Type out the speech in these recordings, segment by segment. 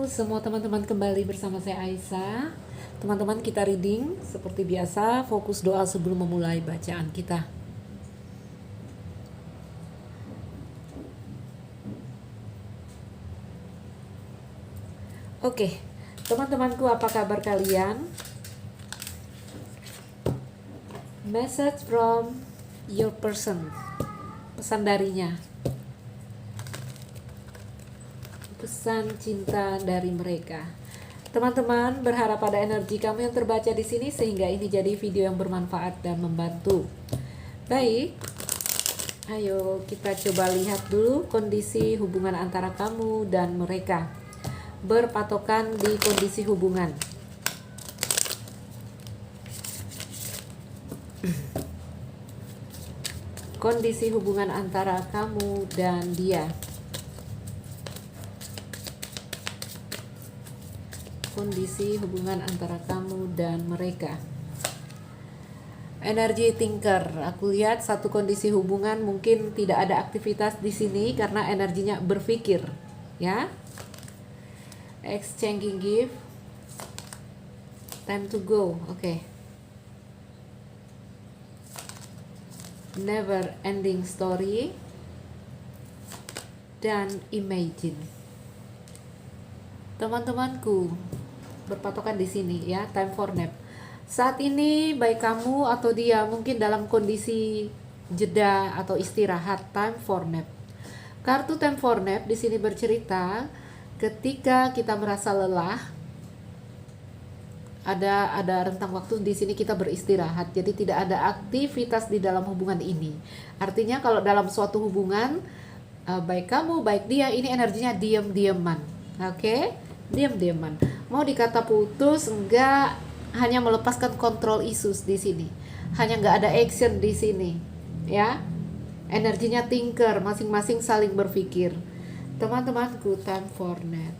semua teman-teman, kembali bersama saya Aisyah. Teman-teman, kita reading seperti biasa, fokus doa sebelum memulai bacaan kita. Oke, teman-temanku, apa kabar kalian? Message from your person. Pesan darinya. Pesan cinta dari mereka. Teman-teman, berharap ada energi kamu yang terbaca di sini sehingga ini jadi video yang bermanfaat dan membantu. Baik, ayo kita coba lihat dulu kondisi hubungan antara kamu dan mereka. Berpatokan di kondisi hubungan. Kondisi hubungan antara kamu dan dia. Kondisi hubungan antara kamu dan mereka. Energi thinker. Aku lihat satu kondisi hubungan mungkin tidak ada aktivitas di sini karena energinya berpikir, ya. Exchanging gift. Time to go. Oke. Never ending story dan imagine. Teman-temanku, berpatokan di sini ya, time for nap. Saat ini baik kamu atau dia mungkin dalam kondisi jeda atau istirahat, time for nap. Kartu time for nap di sini bercerita ketika kita merasa lelah, ada rentang waktu di sini kita beristirahat. Jadi tidak ada aktivitas di dalam hubungan ini. Artinya kalau dalam suatu hubungan baik kamu baik dia, ini energinya diam-diaman. Oke? Diam-diaman. Mau dikata putus enggak, hanya melepaskan kontrol issues di sini. Hanya enggak ada action di sini, ya. Energinya thinker, masing-masing saling berpikir. Teman-temanku, time for nap.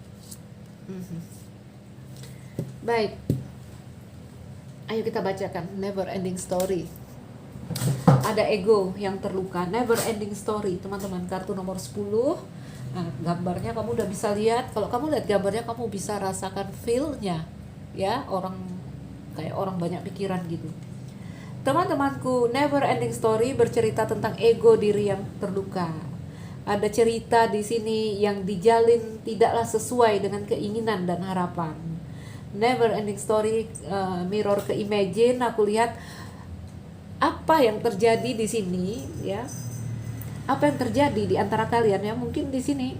Baik. Ayo kita bacakan never ending story. Ada ego yang terluka, never ending story. Teman-teman, kartu nomor 10. Nah, gambarnya kamu udah bisa lihat. Kalau kamu lihat gambarnya, kamu bisa rasakan feel-nya, ya, kayak orang banyak pikiran gitu. Teman-temanku, never ending story bercerita tentang ego diri yang terluka. Ada cerita di sini yang dijalin tidaklah sesuai dengan keinginan dan harapan. Never ending story mirror ke imagine. Aku lihat apa yang terjadi di sini, ya. Apa yang terjadi di antara kalian yang mungkin di sini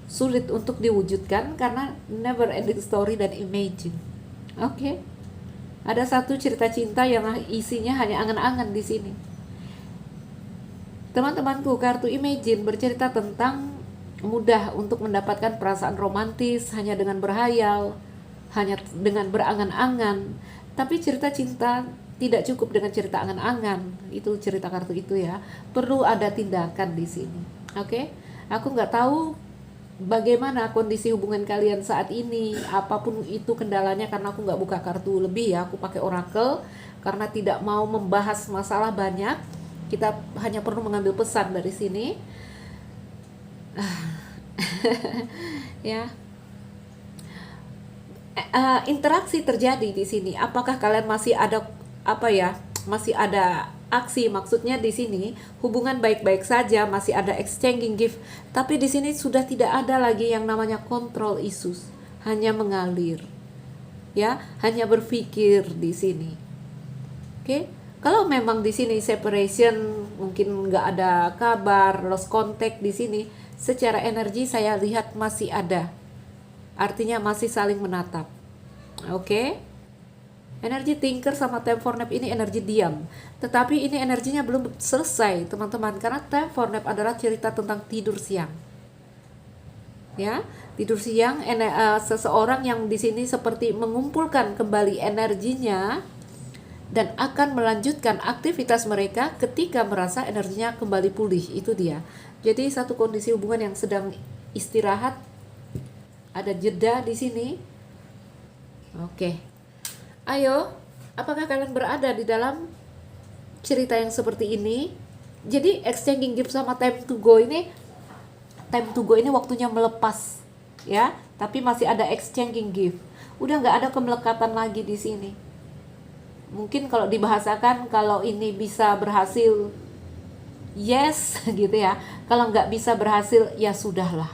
sulit untuk diwujudkan karena never ending story dan imagine. Oke. Ada satu cerita cinta yang isinya hanya angan-angan di sini. Teman-temanku, kartu imagine bercerita tentang mudah untuk mendapatkan perasaan romantis hanya dengan berhayal, hanya dengan berangan-angan. Tapi cerita cinta tidak cukup dengan cerita angan-angan. Itu cerita kartu itu, ya. Perlu ada tindakan di sini. Oke? Aku nggak tahu bagaimana kondisi hubungan kalian saat ini, apapun itu kendalanya, karena aku nggak buka kartu lebih, ya. Aku pakai oracle karena tidak mau membahas masalah banyak. Kita hanya perlu mengambil pesan dari sini. Ya. Interaksi terjadi di sini. Apakah kalian masih ada masih ada aksi? Maksudnya di sini hubungan baik-baik saja, masih ada exchanging gift, tapi di sini sudah tidak ada lagi yang namanya control issues, hanya mengalir, ya, hanya berpikir di sini. Oke, kalau memang di sini separation, mungkin nggak ada kabar, lost contact di sini, secara energi saya lihat masih ada, artinya masih saling menatap. Oke. Energi thinker sama time for nap ini energi diam. Tetapi ini energinya belum selesai, teman-teman. Karena time for nap adalah cerita tentang tidur siang. Ya, tidur siang, seseorang yang di sini seperti mengumpulkan kembali energinya dan akan melanjutkan aktivitas mereka ketika merasa energinya kembali pulih. Itu dia. Jadi satu kondisi hubungan yang sedang istirahat, ada jeda di sini. Oke. Ayo, apakah kalian berada di dalam cerita yang seperti ini? Jadi exchanging gift sama time to go ini waktunya melepas, ya. tapi masih ada exchanging gift. Udah nggak ada kemelekatan lagi di sini. Mungkin kalau dibahasakan, kalau ini bisa berhasil, yes gitu ya. Kalau nggak bisa berhasil, ya sudahlah.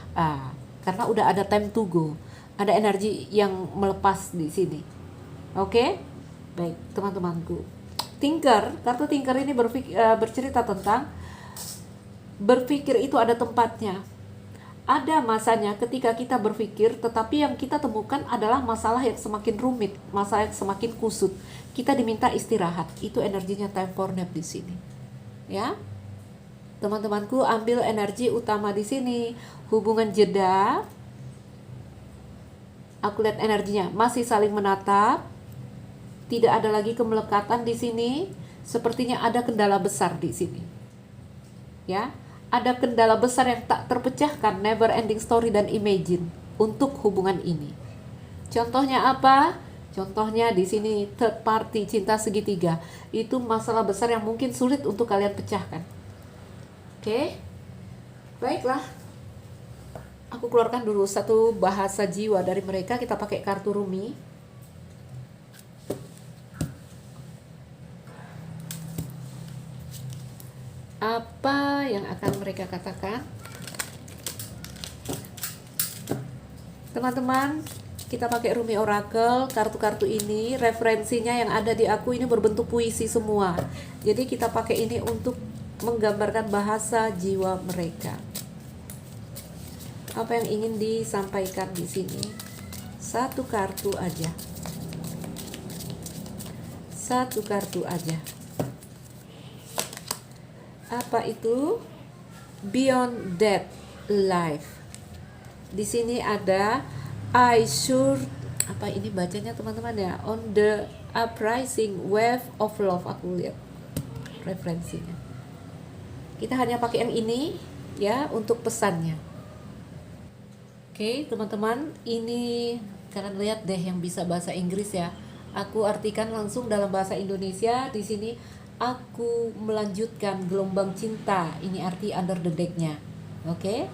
Karena udah ada time to go, ada energi yang melepas di sini. Oke, baik teman-temanku. Thinker, kartu Thinker ini bercerita tentang berpikir itu ada tempatnya. Ada masanya ketika kita berpikir, tetapi yang kita temukan adalah masalah yang semakin rumit, masalah yang semakin kusut. Kita diminta istirahat. Itu energinya time for nap di sini. Ya. Teman-temanku, ambil energi utama di sini. Hubungan jeda. Aku lihat energinya masih saling menatap. Tidak ada lagi kemelekatan di sini. Sepertinya ada kendala besar di sini. Ya. Ada kendala besar yang tak terpecahkan, never ending story dan imagine untuk hubungan ini. Contohnya apa? Contohnya di sini third party, cinta segitiga. Itu masalah besar yang mungkin sulit untuk kalian pecahkan. Oke? Baiklah. Aku keluarkan dulu satu bahasa jiwa dari mereka. Kita pakai kartu Rumi. Apa yang akan mereka katakan? Teman-teman, kita pakai Rumi Oracle. Kartu-kartu ini, referensinya yang ada di aku ini berbentuk puisi semua. Jadi kita pakai ini untuk menggambarkan bahasa jiwa mereka. Apa yang ingin disampaikan di sini? Satu kartu aja. Satu kartu aja. Apa itu? Beyond That Life. Di sini ada I sure, apa ini bacanya teman-teman ya? On the uprising wave of love. Aku lihat referensinya. Kita hanya pakai yang ini ya untuk pesannya. Oke, teman-teman, ini kalian lihat deh yang bisa bahasa Inggris ya. Aku artikan langsung dalam bahasa Indonesia. Di sini aku melanjutkan gelombang cinta. Ini arti under the deck-nya. Oke.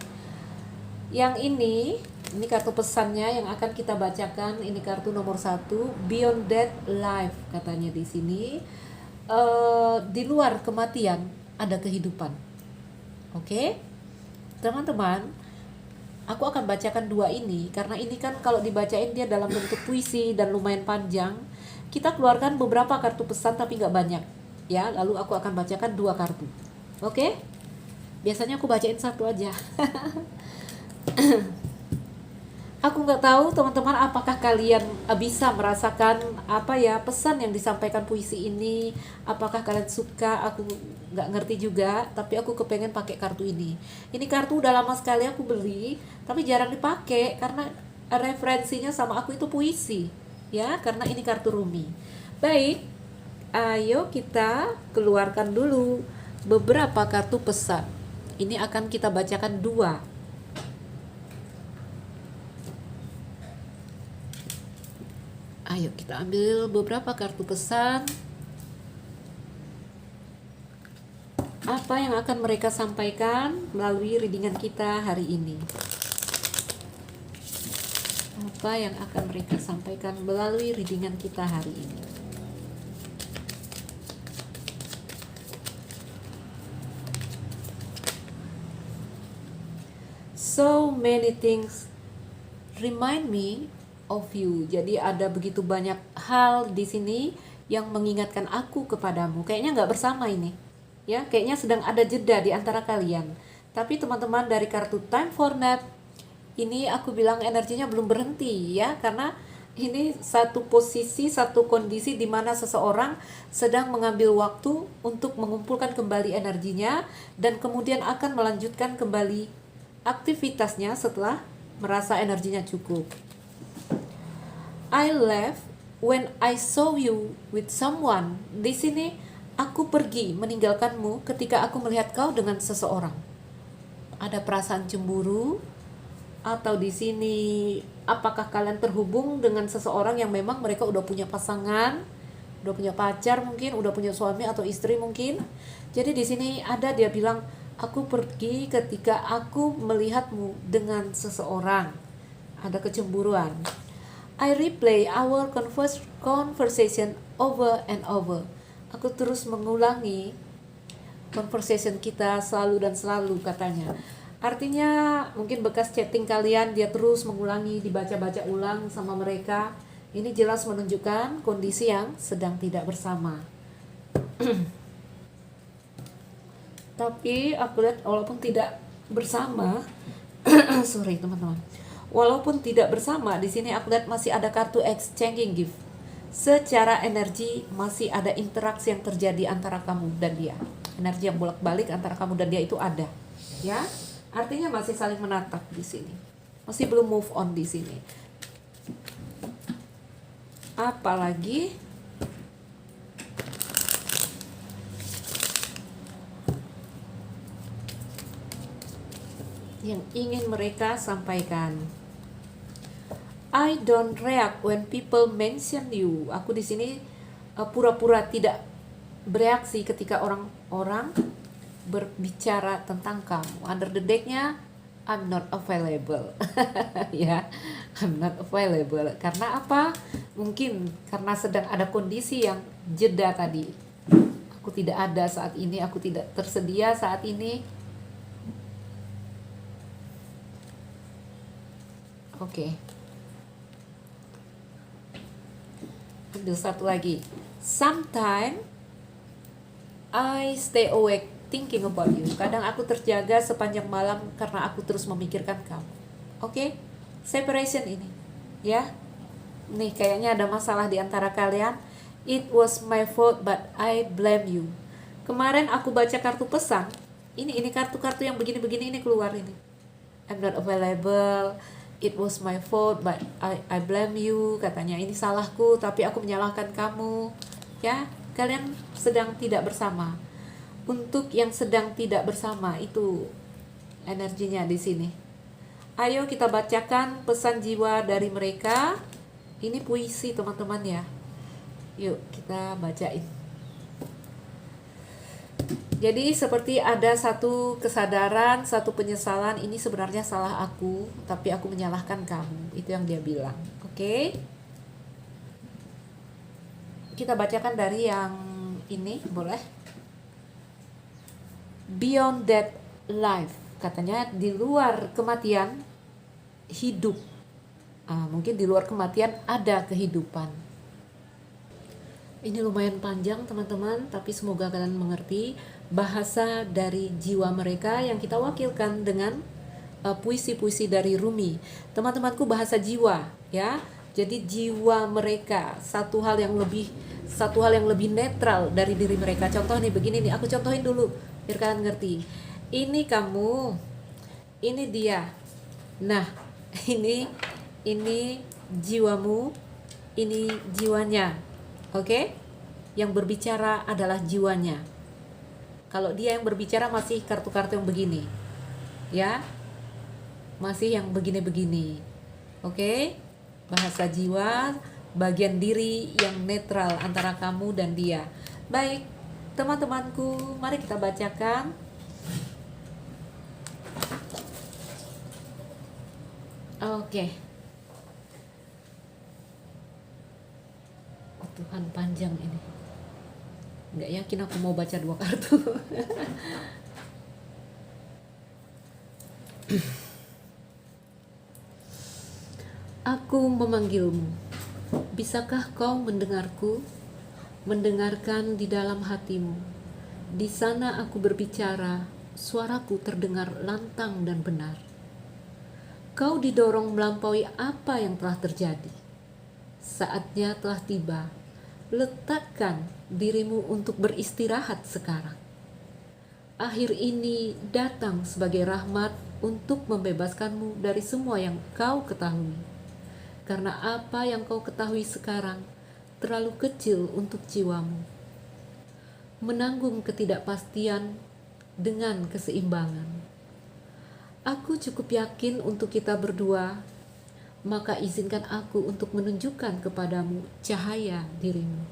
Yang ini kartu pesannya yang akan kita bacakan. Ini kartu nomor 1, Beyond That Life katanya di sini. Di luar kematian ada kehidupan. Oke. Teman-teman, aku akan bacakan dua ini karena ini kan kalau dibacain dia dalam bentuk puisi dan lumayan panjang. Kita keluarkan beberapa kartu pesan tapi nggak banyak. Ya, lalu aku akan bacakan dua kartu. Oke? Biasanya aku bacain satu aja. Aku nggak tahu teman-teman apakah kalian bisa merasakan apa ya pesan yang disampaikan puisi ini. Apakah kalian suka? Aku nggak ngerti juga, tapi aku kepengen pakai kartu ini. Ini kartu udah lama sekali aku beli, tapi jarang dipakai karena referensinya sama aku itu puisi. Ya, karena ini kartu Rumi. Baik. Ayo kita keluarkan dulu beberapa kartu pesan. Ini akan kita bacakan dua. Ayo kita ambil beberapa kartu pesan. Apa yang akan mereka sampaikan melalui readingan kita hari ini? Apa yang akan mereka sampaikan melalui readingan kita hari ini? So many things remind me of you. Jadi ada begitu banyak hal di sini yang mengingatkan aku kepadamu. Kayaknya nggak bersama ini. Ya, kayaknya sedang ada jeda di antara kalian. Tapi teman-teman dari kartu Time for Nap, ini aku bilang energinya belum berhenti ya. Karena ini satu posisi, satu kondisi di mana seseorang sedang mengambil waktu untuk mengumpulkan kembali energinya. Dan kemudian akan melanjutkan kembali aktivitasnya setelah merasa energinya cukup. I left when I saw you with someone. Di sini aku pergi meninggalkanmu ketika aku melihat kau dengan seseorang. Ada perasaan cemburu atau di sini apakah kalian terhubung dengan seseorang yang memang mereka udah punya pasangan, udah punya pacar mungkin, udah punya suami atau istri mungkin. Jadi di sini ada dia bilang, aku pergi ketika aku melihatmu dengan seseorang. ada kecemburuan. I replay our conversation over and over. Aku terus mengulangi conversation kita selalu dan selalu, katanya. Artinya mungkin bekas chatting kalian dia terus mengulangi, dibaca-baca ulang sama mereka. Ini jelas menunjukkan kondisi yang sedang tidak bersama. Tapi aku lihat walaupun tidak bersama, sorry teman-teman. Walaupun tidak bersama, di sini aku lihat masih ada kartu exchanging gift. Secara energi masih ada interaksi yang terjadi antara kamu dan dia. Energi yang bolak-balik antara kamu dan dia itu ada, ya. Artinya masih saling menatap di sini. Masih belum move on di sini. Apalagi yang ingin mereka sampaikan. I don't react when people mention you. Aku di sini pura-pura tidak bereaksi ketika orang-orang berbicara tentang kamu. Under the deck-nya I'm not available. Ya, I'm not available. Karena apa? Mungkin karena sedang ada kondisi yang jeda tadi. Aku tidak ada saat ini, aku tidak tersedia saat ini. Oke. Ambil satu lagi. Sometimes I stay awake thinking about you. Kadang aku terjaga sepanjang malam karena aku terus memikirkan kamu. Oke? Separation ini. Ya. Nih kayaknya ada masalah di antara kalian. It was my fault but I blame you. Kemarin aku baca kartu pesan. Ini kartu-kartu yang begini-begini ini keluar ini. I'm not available. It was my fault but I blame you. Katanya ini salahku tapi aku menyalahkan kamu. Ya, kalian sedang tidak bersama. Untuk yang sedang tidak bersama itu energinya di sini. Ayo kita bacakan pesan jiwa dari mereka. Ini puisi teman-teman ya. Yuk kita bacain. Jadi seperti ada satu kesadaran, satu penyesalan, ini sebenarnya salah aku, tapi aku menyalahkan kamu. Itu yang dia bilang. Oke? Kita bacakan dari yang ini, boleh? Beyond that life, katanya di luar kematian hidup. Mungkin di luar kematian ada kehidupan. Ini lumayan panjang teman-teman, tapi semoga kalian mengerti bahasa dari jiwa mereka yang kita wakilkan dengan puisi-puisi dari Rumi. Teman-temanku, bahasa jiwa ya. Jadi jiwa mereka satu hal yang lebih netral dari diri mereka. Contoh nih begini nih, aku contohin dulu biar kalian ngerti. Ini kamu, ini dia. Nah, ini jiwamu, ini jiwanya. Oke? Yang berbicara adalah jiwanya. Kalau dia yang berbicara masih kartu-kartu yang begini. Ya. Masih yang begini-begini. Oke? Bahasa jiwa, bagian diri yang netral antara kamu dan dia. Baik, teman-temanku, mari kita bacakan. Oke. Tuhan, panjang ini. Nggak yakin aku mau baca 2 kartu. Aku memanggilmu. Bisakah kau mendengarku? Mendengarkan di dalam hatimu. Di sana aku berbicara, suaraku terdengar lantang dan benar. Kau didorong melampaui apa yang telah terjadi. Saatnya telah tiba. Letakkan dirimu untuk beristirahat sekarang. Akhir ini datang sebagai rahmat untuk membebaskanmu dari semua yang kau ketahui. Karena apa yang kau ketahui sekarang terlalu kecil untuk jiwamu. Menanggung ketidakpastian dengan keseimbangan. Aku cukup yakin untuk kita berdua, maka izinkan aku untuk menunjukkan kepadamu cahaya dirimu.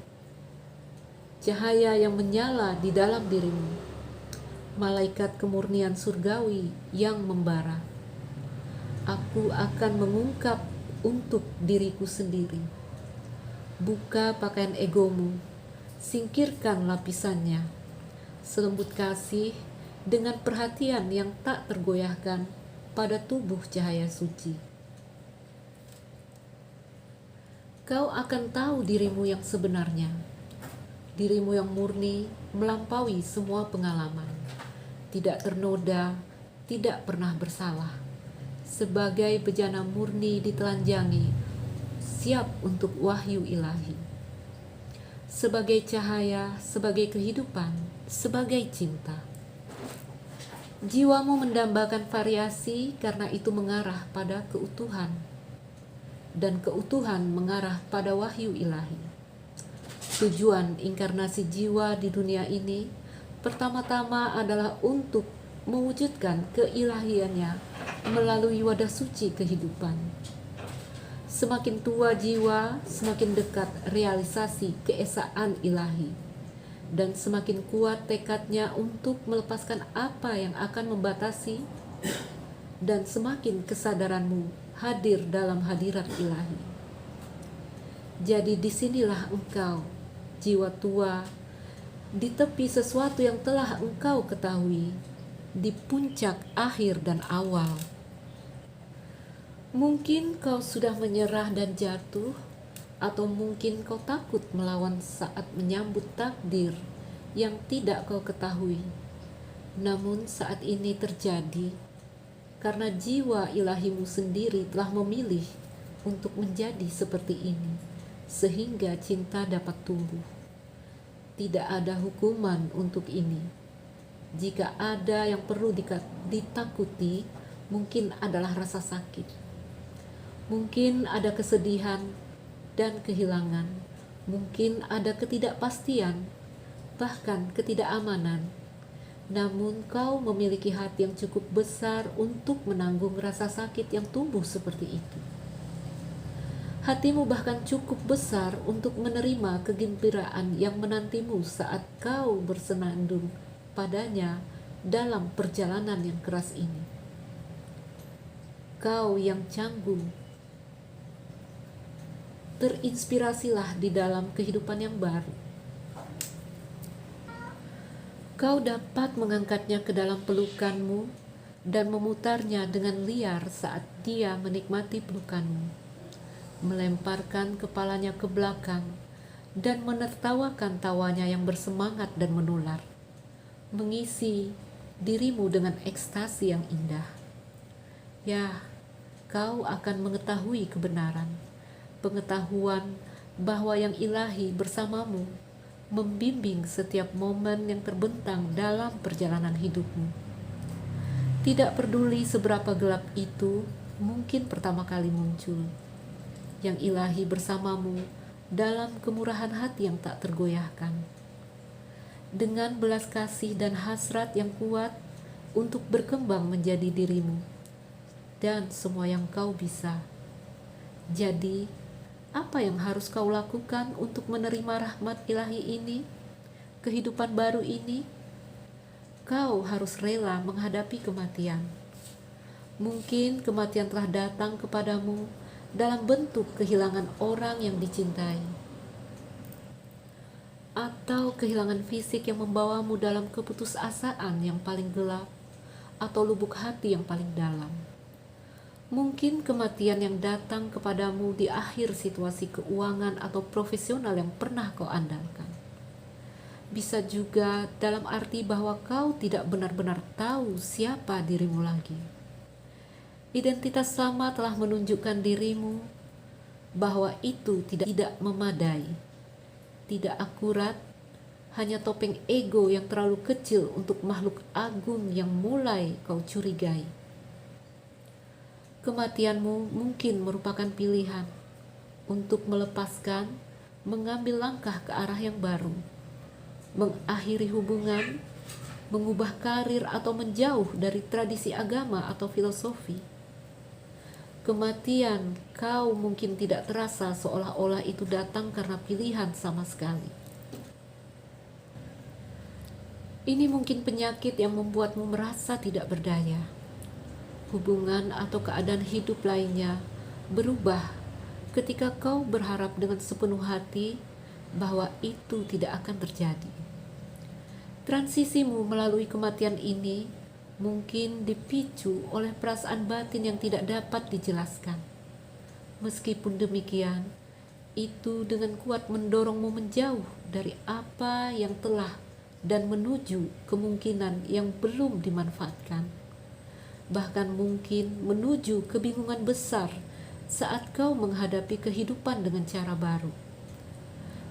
Cahaya yang menyala di dalam dirimu. Malaikat kemurnian surgawi yang membara. Aku akan mengungkap untuk diriku sendiri. Buka pakaian egomu, singkirkan lapisannya. Selembut kasih dengan perhatian yang tak tergoyahkan pada tubuh cahaya suci. Kau akan tahu dirimu yang sebenarnya, dirimu yang murni melampaui semua pengalaman, tidak ternoda, tidak pernah bersalah, sebagai bejana murni ditelanjangi, siap untuk wahyu ilahi, sebagai cahaya, sebagai kehidupan, sebagai cinta. Jiwamu mendambakan variasi karena itu mengarah pada keutuhan, dan keutuhan mengarah pada wahyu ilahi. Tujuan inkarnasi jiwa di dunia ini pertama-tama adalah untuk mewujudkan keilahiannya melalui wadah suci kehidupan. Semakin tua jiwa, semakin dekat realisasi keesaan ilahi, dan semakin kuat tekadnya untuk melepaskan apa yang akan membatasi, dan semakin kesadaranmu hadir dalam hadirat ilahi. Jadi disinilah engkau, jiwa tua, di tepi sesuatu yang telah engkau ketahui, di puncak akhir dan awal. Mungkin kau sudah menyerah dan jatuh, atau mungkin kau takut melawan saat menyambut takdir yang tidak kau ketahui. Namun saat ini terjadi karena jiwa ilahimu sendiri telah memilih untuk menjadi seperti ini, sehingga cinta dapat tumbuh. Tidak ada hukuman untuk ini. Jika ada yang perlu ditakuti, mungkin adalah rasa sakit. Mungkin ada kesedihan dan kehilangan. Mungkin ada ketidakpastian, bahkan ketidakamanan. Namun kau memiliki hati yang cukup besar untuk menanggung rasa sakit yang tumbuh seperti itu. Hatimu bahkan cukup besar untuk menerima kegembiraan yang menantimu saat kau bersenandung padanya dalam perjalanan yang keras ini. Kau yang canggung, terinspirasilah di dalam kehidupan yang baru. Kau dapat mengangkatnya ke dalam pelukanmu dan memutarnya dengan liar saat dia menikmati pelukanmu, melemparkan kepalanya ke belakang dan menertawakan tawanya yang bersemangat dan menular, mengisi dirimu dengan ekstasi yang indah. Ya, kau akan mengetahui kebenaran, pengetahuan bahwa yang ilahi bersamamu membimbing setiap momen yang terbentang dalam perjalanan hidupmu. Tidak peduli seberapa gelap itu mungkin pertama kali muncul, yang ilahi bersamamu dalam kemurahan hati yang tak tergoyahkan. Dengan belas kasih dan hasrat yang kuat untuk berkembang menjadi dirimu dan semua yang kau bisa. Jadi, apa yang harus kau lakukan untuk menerima rahmat ilahi ini, kehidupan baru ini? Kau harus rela menghadapi kematian. Mungkin kematian telah datang kepadamu dalam bentuk kehilangan orang yang dicintai, atau kehilangan fisik yang membawamu dalam keputusasaan yang paling gelap, atau lubuk hati yang paling dalam. Mungkin kematian yang datang kepadamu di akhir situasi keuangan atau profesional yang pernah kau andalkan. Bisa juga dalam arti bahwa kau tidak benar-benar tahu siapa dirimu lagi. Identitas lama telah menunjukkan dirimu bahwa itu tidak memadai, tidak akurat, hanya topeng ego yang terlalu kecil untuk makhluk agung yang mulai kau curigai. Kematianmu mungkin merupakan pilihan untuk melepaskan, mengambil langkah ke arah yang baru, mengakhiri hubungan, mengubah karir atau menjauh dari tradisi agama atau filosofi. Kematian kau mungkin tidak terasa seolah-olah itu datang karena pilihan sama sekali. Ini mungkin penyakit yang membuatmu merasa tidak berdaya. Hubungan atau keadaan hidup lainnya berubah ketika kau berharap dengan sepenuh hati bahwa itu tidak akan terjadi. Transisimu melalui kematian ini mungkin dipicu oleh perasaan batin yang tidak dapat dijelaskan. Meskipun demikian, itu dengan kuat mendorongmu menjauh dari apa yang telah dan menuju kemungkinan yang belum dimanfaatkan. Bahkan mungkin menuju kebingungan besar saat kau menghadapi kehidupan dengan cara baru.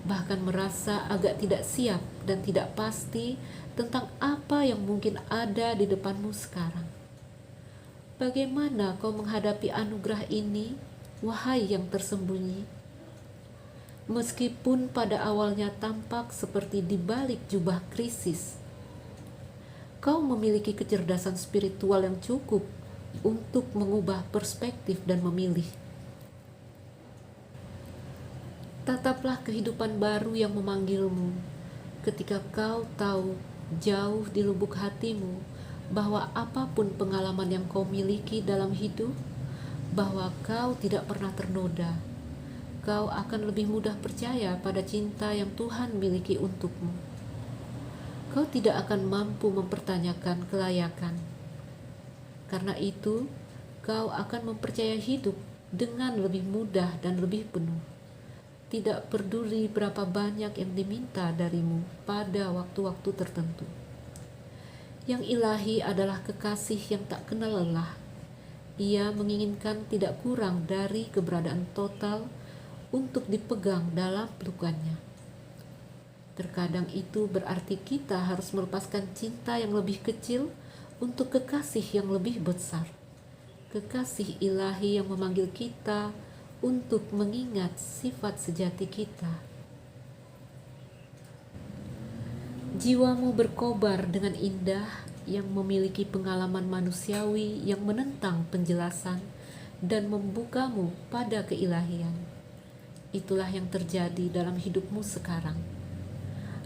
Bahkan merasa agak tidak siap dan tidak pasti tentang apa yang mungkin ada di depanmu sekarang. Bagaimana kau menghadapi anugerah ini, wahai yang tersembunyi? Meskipun pada awalnya tampak seperti di balik jubah krisis, kau memiliki kecerdasan spiritual yang cukup untuk mengubah perspektif dan memilih. Tataplah kehidupan baru yang memanggilmu ketika kau tahu jauh di lubuk hatimu bahwa apapun pengalaman yang kau miliki dalam hidup, bahwa kau tidak pernah ternoda. Kau akan lebih mudah percaya pada cinta yang Tuhan miliki untukmu. Kau tidak akan mampu mempertanyakan kelayakan. Karena itu, kau akan mempercayai hidup dengan lebih mudah dan lebih penuh. Tidak peduli berapa banyak yang diminta darimu pada waktu-waktu tertentu. Yang ilahi adalah kekasih yang tak kenal lelah. Ia menginginkan tidak kurang dari keberadaan total untuk dipegang dalam pelukannya. Terkadang itu berarti kita harus melepaskan cinta yang lebih kecil untuk kekasih yang lebih besar. Kekasih ilahi yang memanggil kita untuk mengingat sifat sejati kita. Jiwamu berkobar dengan indah yang memiliki pengalaman manusiawi yang menentang penjelasan dan membukamu pada keilahian. Itulah yang terjadi dalam hidupmu sekarang.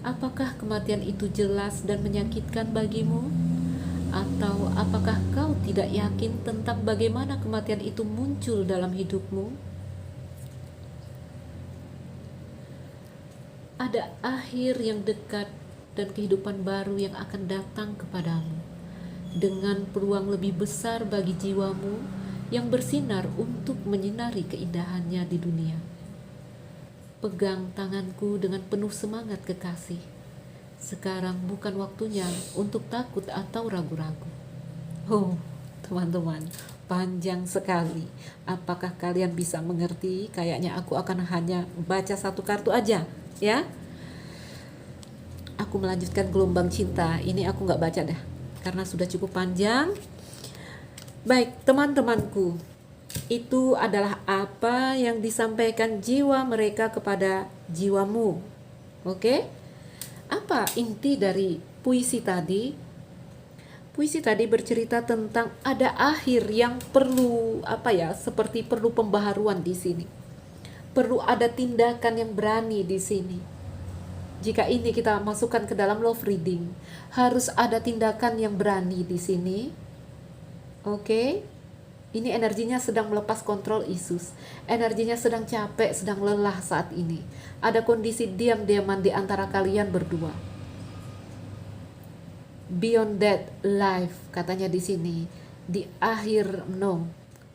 Apakah kematian itu jelas dan menyakitkan bagimu? Atau apakah kau tidak yakin tentang bagaimana kematian itu muncul dalam hidupmu? Ada akhir yang dekat dan kehidupan baru yang akan datang kepadamu, dengan peluang lebih besar bagi jiwamu yang bersinar untuk menyinari keindahannya di dunia. Pegang tanganku dengan penuh semangat kekasih. Sekarang bukan waktunya untuk takut atau ragu-ragu. Oh, teman-teman, panjang sekali. Apakah kalian bisa mengerti? Kayaknya aku akan hanya baca satu kartu aja, ya. Aku melanjutkan gelombang cinta. Ini aku gak baca dah, karena sudah cukup panjang. Baik, teman-temanku. Itu adalah apa yang disampaikan jiwa mereka kepada jiwamu. Oke? Apa inti dari puisi tadi? Puisi tadi bercerita tentang ada akhir yang perlu seperti perlu pembaharuan di sini. Perlu ada tindakan yang berani di sini. Jika ini kita masukkan ke dalam love reading, harus ada tindakan yang berani di sini. Oke? Ini energinya sedang melepas kontrol Isus. Energinya sedang capek, sedang lelah saat ini. Ada kondisi diam-diaman di antara kalian berdua. Beyond that life, katanya di sini. Di akhir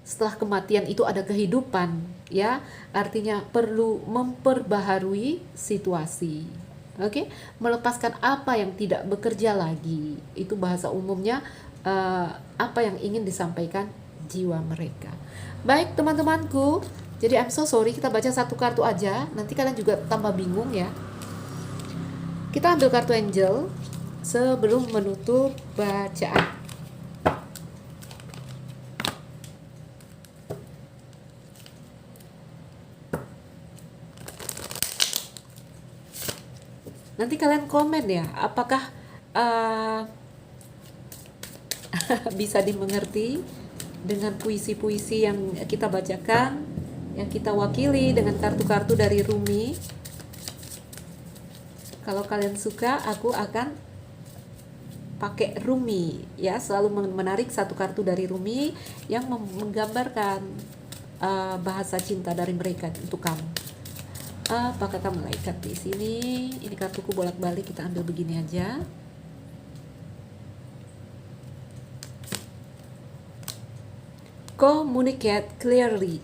setelah kematian itu ada kehidupan, ya. Artinya perlu memperbaharui situasi. Oke? Melepaskan apa yang tidak bekerja lagi. Itu bahasa umumnya apa yang ingin disampaikan jiwa mereka. Baik teman-temanku, jadi I'm so sorry kita baca satu kartu aja, nanti kalian juga tambah bingung ya. Kita ambil kartu angel sebelum menutup bacaan. Nanti kalian komen ya, apakah bisa dimengerti dengan puisi-puisi yang kita bacakan, yang kita wakili dengan kartu-kartu dari Rumi. Kalau kalian suka, aku akan pakai Rumi ya, selalu menarik satu kartu dari Rumi yang menggambarkan bahasa cinta dari mereka untuk kamu. Apakah kamu malaikat di sini? Ini kartuku bolak-balik, kita ambil begini aja. Communicate clearly.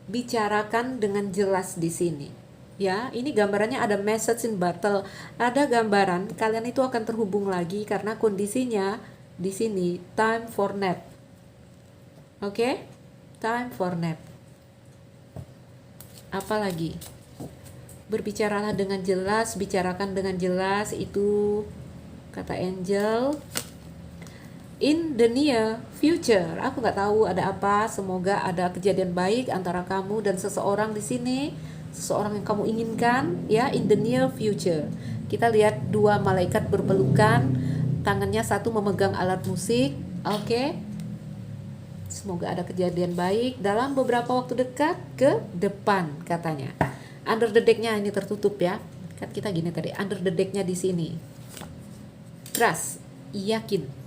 Bicarakan dengan jelas di sini. Ya, ini gambarannya ada message in battle. Ada gambaran kalian itu akan terhubung lagi karena kondisinya di sini time for nap. Oke? Time for nap. Apalagi? Berbicaralah dengan jelas, bicarakan dengan jelas, itu kata angel. In the near future, aku nggak tahu ada apa. Semoga ada kejadian baik antara kamu dan seseorang di sini, seseorang yang kamu inginkan, ya. In the near future, kita lihat dua malaikat berpelukan, tangannya satu memegang alat musik. Oke. Semoga ada kejadian baik dalam beberapa waktu dekat ke depan, katanya. Under the deck-nya ini tertutup ya. Kan kita gini tadi, under the deck-nya di sini. Trust, yakin.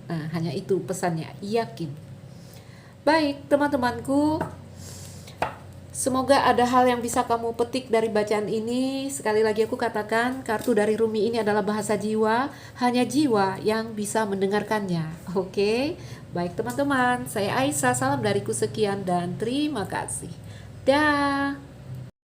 Nah, hanya itu pesannya, yakin. Baik, teman-temanku, semoga ada hal yang bisa kamu petik dari bacaan ini. Sekali lagi aku katakan, kartu dari Rumi ini adalah bahasa jiwa, hanya jiwa yang bisa mendengarkannya. Oke? Baik teman-teman, saya Aisyah, salam dariku sekian dan terima kasih. Dah.